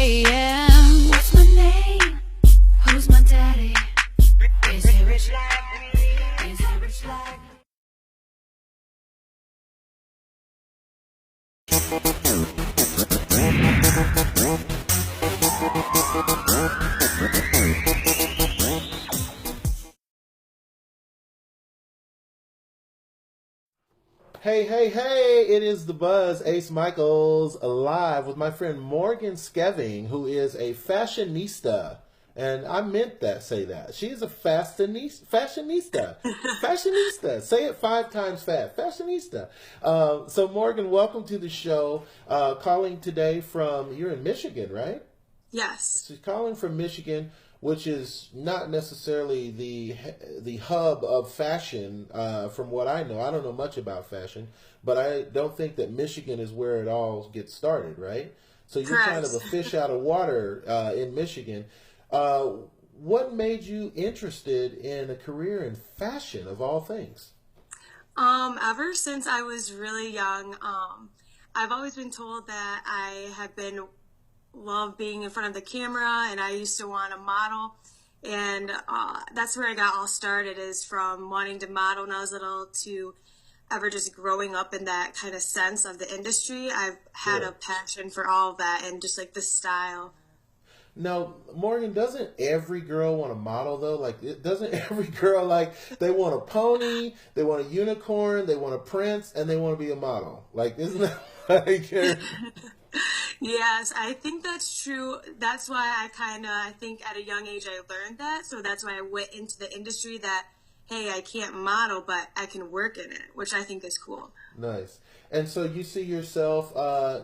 a.m. What's my name? Who's my daddy? Is he rich like me? Is he rich like me? Hey, hey, hey, it is The Buzz, Ace Micheals, live with my friend Morgan Scheving, who is a fashionista. And I meant that, say that. She is a fashionista. Fashionista. Say it 5 times fast. Fashionista. So Morgan, welcome to the show. Calling today from, you're in Michigan, right? Yes. She's calling from Michigan, which is not necessarily the hub of fashion, from what I know. I don't know much about fashion, but I don't think that Michigan is where it all gets started, right? So you're Correct. kind of a fish out of water in Michigan. What made you interested in a career in fashion, of all things? Ever since I was really young, I've always been told that I have been love being in front of the camera, and I used to want to model, and that's where I got all started, is from wanting to model when I was little to ever just growing up in that kind of sense of the industry. I've had Sure. a passion for all of that and just like the style. Now, Morgan, doesn't every girl want to model though? Like, doesn't every girl, like, they want a pony, they want a unicorn, they want a prince, and they want to be a model? Like, isn't that like? Yes, I think that's true. That's why I think at a young age I learned that. So that's why I went into the industry that, hey, I can't model, but I can work in it, which I think is cool. Nice. And so you see yourself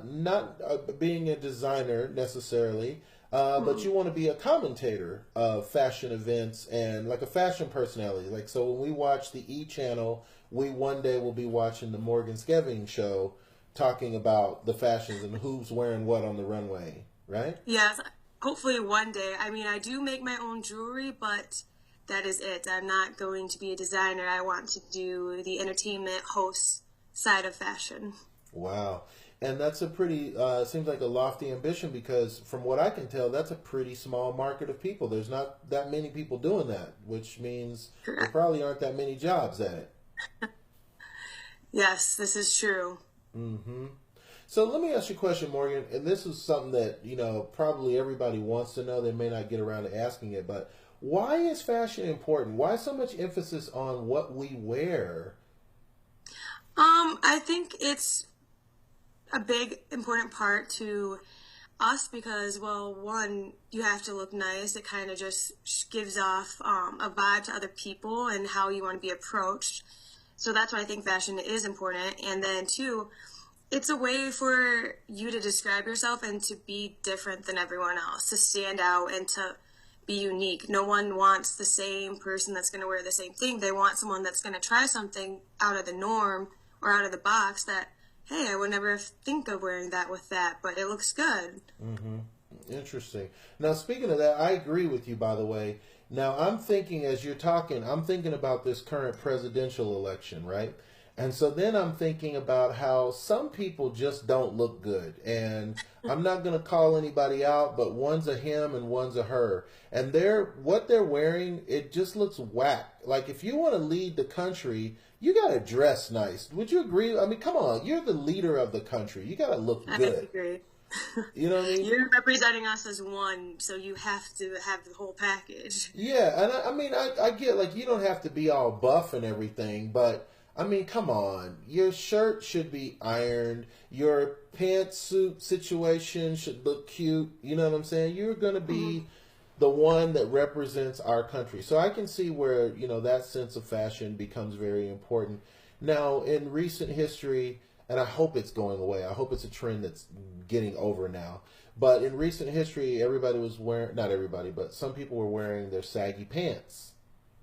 not being a designer necessarily, but you want to be a commentator of fashion events and like a fashion personality. Like, so when we watch the E! Channel, we one day will be watching the Morgan Scheving show, talking about the fashions and who's wearing what on the runway, right? Yes, hopefully one day. I mean, I do make my own jewelry, but that is it. I'm not going to be a designer. I want to do the entertainment host side of fashion. Wow. And that's a pretty, seems like a lofty ambition, because from what I can tell, that's a pretty small market of people. There's not that many people doing that, which means there Correct. probably aren't that many jobs at it. Yes, this is true. Mm-hmm. So let me ask you a question, Morgan, and this is something that, probably everybody wants to know. They may not get around to asking it, but why is fashion important? Why so much emphasis on what we wear? I think it's a big important part to us because, well, one, you have to look nice. It kind of just gives off a vibe to other people and how you want to be approached. So that's why I think fashion is important. And then two, it's a way for you to describe yourself and to be different than everyone else, to stand out and to be unique. No one wants the same person that's going to wear the same thing. They want someone that's going to try something out of the norm or out of the box that, hey, I would never think of wearing that with that, but it looks good. Mm-hmm. Interesting. Now, speaking of that, I agree with you, by the way. Now, I'm thinking, as you're talking, I'm thinking about this current presidential election, right? And so then I'm thinking about how some people just don't look good. And I'm not going to call anybody out, but one's a him and one's a her. And what they're wearing, it just looks whack. Like, if you want to lead the country, you got to dress nice. Would you agree? I mean, come on. You're the leader of the country. You got to look I good. agree. You know what I mean? You're representing us as one, so you have to have the whole package. Yeah, and I mean, I get, like, you don't have to be all buff and everything, but I mean, come on. Your shirt should be ironed. Your pantsuit situation should look cute. You know what I'm saying? You're going to be the one that represents our country. So I can see where, that sense of fashion becomes very important. Now, in recent history, and I hope it's going away. I hope it's a trend that's getting over now. But in recent history, everybody was wearing, not everybody, but some people were wearing their saggy pants,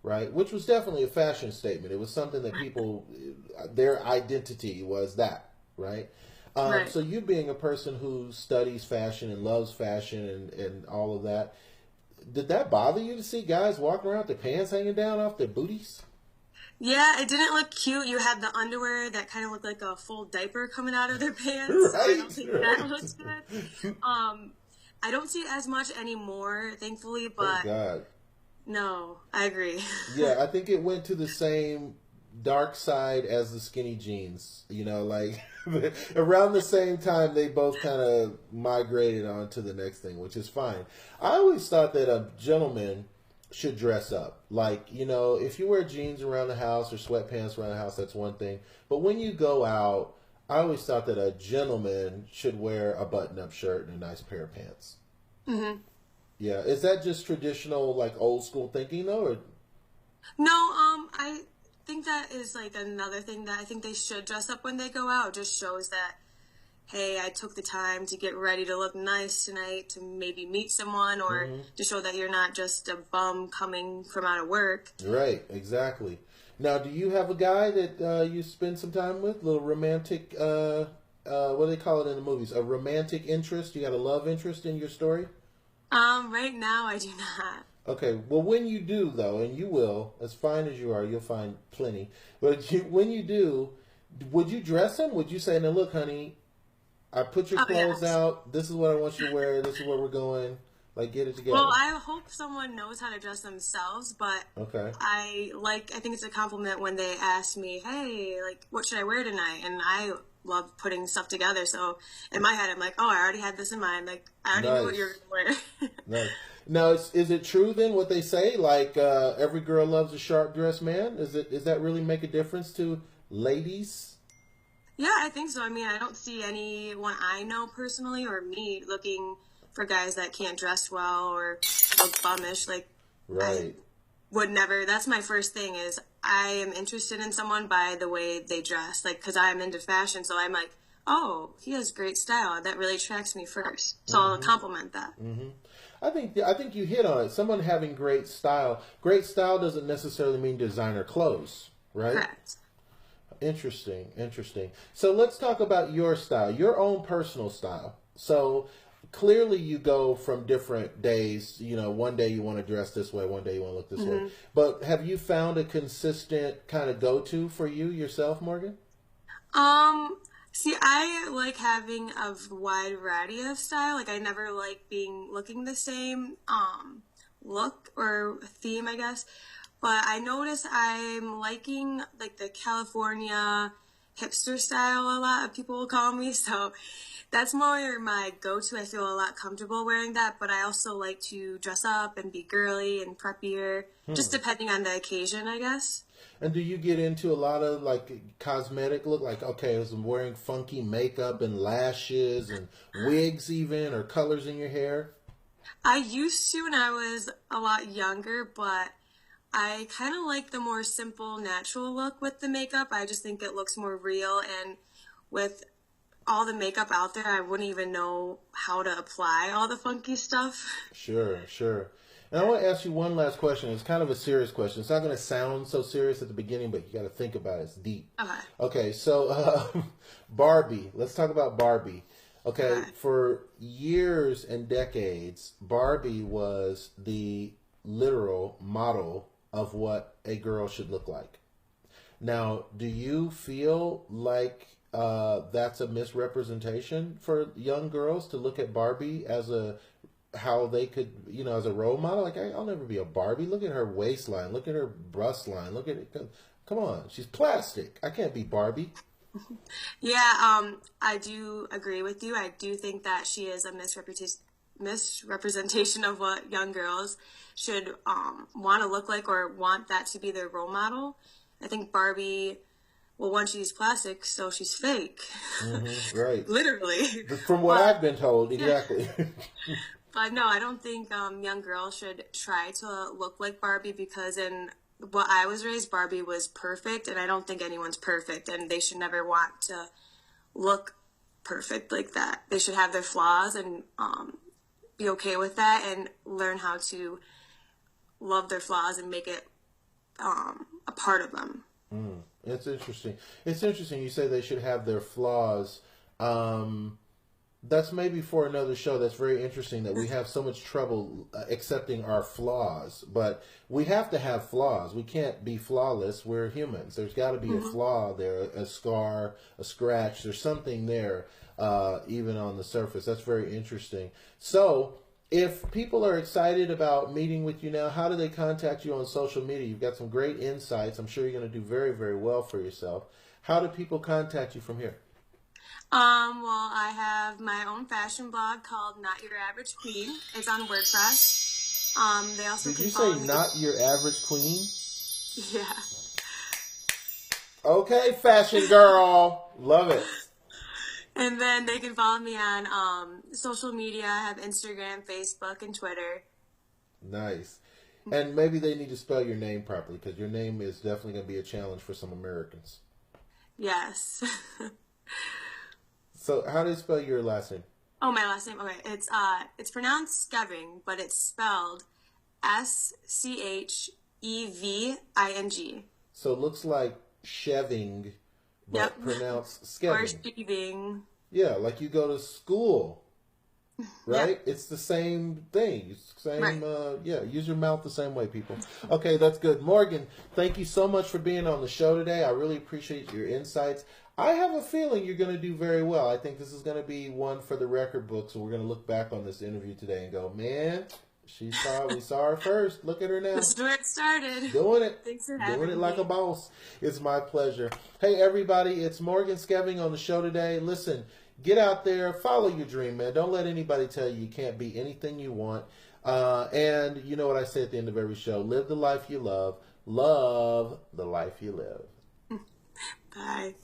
right? Which was definitely a fashion statement. It was something that people, their identity was that, right? Right. So you being a person who studies fashion and loves fashion and all of that, did that bother you to see guys walking around with their pants hanging down off their booties? Yeah, it didn't look cute. You had the underwear that kind of looked like a full diaper coming out of their pants. So I don't think that looked good. I don't see it as much anymore, thankfully, Thank but God. no, I agree. Yeah, I think it went to the same dark side as the skinny jeans. You know, like around the same time, they both kind of migrated on to the next thing, which is fine. I always thought that a gentleman should dress up. Like, you know, if you wear jeans around the house or sweatpants around the house, that's one thing. But when you go out, I always thought that a gentleman should wear a button-up shirt and a nice pair of pants. Hmm. Yeah, is that just traditional, like old school thinking, though? Or... No, I think that is like another thing that I think they should dress up when they go out. It just shows that, hey, I took the time to get ready to look nice tonight to maybe meet someone or to show that you're not just a bum coming from out of work. Right, exactly. Now, do you have a guy that you spend some time with? Little romantic, what do they call it in the movies? A romantic interest? You got a love interest in your story? Right now I do not. Okay, well, when you do, though, and you will, as fine as you are, you'll find plenty. But when you do, would you dress him? Would you say, now, look, honey, I put your clothes Yes. out. This is what I want you to wear. This is where we're going. Like, get it together. Well, I hope someone knows how to dress themselves, but Okay. I think it's a compliment when they ask me, hey, like, what should I wear tonight? And I love putting stuff together. So in my head, I'm like, oh, I already had this in mind. Like, I already knew what Nice. you were going to wear. Nice. Now, is it true then what they say? Like, every girl loves a sharp dressed man? Is that really make a difference to ladies? Yeah, I think so. I mean, I don't see anyone I know personally or me looking for guys that can't dress well or look bummish. Like, Right. would never. That's my first thing is I am interested in someone by the way they dress. Like, because I'm into fashion, so I'm like, oh, he has great style. That really attracts me first. So I'll compliment that. I think you hit on it. Someone having great style. Great style doesn't necessarily mean designer clothes, right? Correct. Interesting, interesting. So let's talk about your style, your own personal style. So clearly you go from different days. You know, one day you want to dress this way, one day you want to look this way. But have you found a consistent kind of go-to for you yourself, Morgan? See, I like having a wide variety of style. Like, I never like looking the same, look or theme, I guess. But I notice I'm liking, like, the California hipster style a lot of people will call me. So that's more my go-to. I feel a lot comfortable wearing that. But I also like to dress up and be girly and preppier, just depending on the occasion, I guess. And do you get into a lot of like cosmetic look? Like, okay, I'm wearing funky makeup and lashes and wigs even, or colors in your hair? I used to when I was a lot younger, but I kind of like the more simple, natural look with the makeup. I just think it looks more real, and with all the makeup out there, I wouldn't even know how to apply all the funky stuff. Sure, sure. And I want to ask you one last question. It's kind of a serious question. It's not going to sound so serious at the beginning, but you got to think about it. It's deep. Okay. Okay, so Barbie. Let's talk about Barbie. Okay, for years and decades, Barbie was the literal model of what a girl should look like. Now, do you feel like that's a misrepresentation for young girls to look at Barbie as how they could, as a role model? Like, I'll never be a Barbie. Look at her waistline. Look at her bust line. Look at it. Come on. She's plastic. I can't be Barbie. Yeah, I do agree with you. I do think that she is a misrepresentation of what young girls should want to look like or want that to be their role model. I think Barbie, well, one, she's plastic, so she's fake. Right. Literally. From what I've been told, exactly. But no, I don't think young girls should try to look like Barbie because in what I was raised, Barbie was perfect, and I don't think anyone's perfect, and they should never want to look perfect like that. They should have their flaws and be okay with that and learn how to love their flaws and make it a part of them. It's interesting. It's interesting you say they should have their flaws. That's maybe for another show. That's very interesting that we have so much trouble accepting our flaws. But we have to have flaws. We can't be flawless. We're humans. There's got to be a flaw there, a scar, a scratch. There's something there. even on the surface. That's very interesting. So, if people are excited about meeting with you now, how do they contact you on social media? You've got some great insights. I'm sure you're going to do very, very well for yourself. How do people contact you from here? Well, I have my own fashion blog called Not Your Average Queen. It's on WordPress. They also Did can you follow say me. not your average queen? Yeah. Okay, fashion girl. Love it. And then they can follow me on social media. I have Instagram, Facebook, and Twitter. Nice. And maybe they need to spell your name properly, because your name is definitely going to be a challenge for some Americans. Yes. So how do you spell your last name? Oh, my last name. Okay, it's pronounced Scheving, but it's spelled Scheving. So it looks like Scheving, but Yep. pronounced Or Scheving. Scheving. Yeah, like you go to school, right? Yep. It's the same thing. Same, Right. yeah, use your mouth the same way, people. Okay, that's good. Morgan, thank you so much for being on the show today. I really appreciate your insights. I have a feeling you're going to do very well. I think this is going to be one for the record books, and we're going to look back on this interview today and go, man, we saw her first. Look at her now. This is where it started. Doing it. Thanks for having Doing it like me. a boss. It's my pleasure. Hey, everybody, it's Morgan Scheving on the show today. Listen, get out there, follow your dream, man. Don't let anybody tell you can't be anything you want. And you know what I say at the end of every show, live the life you love the life you live. Bye.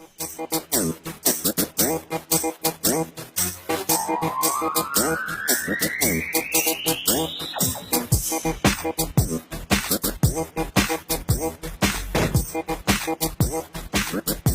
Thank you.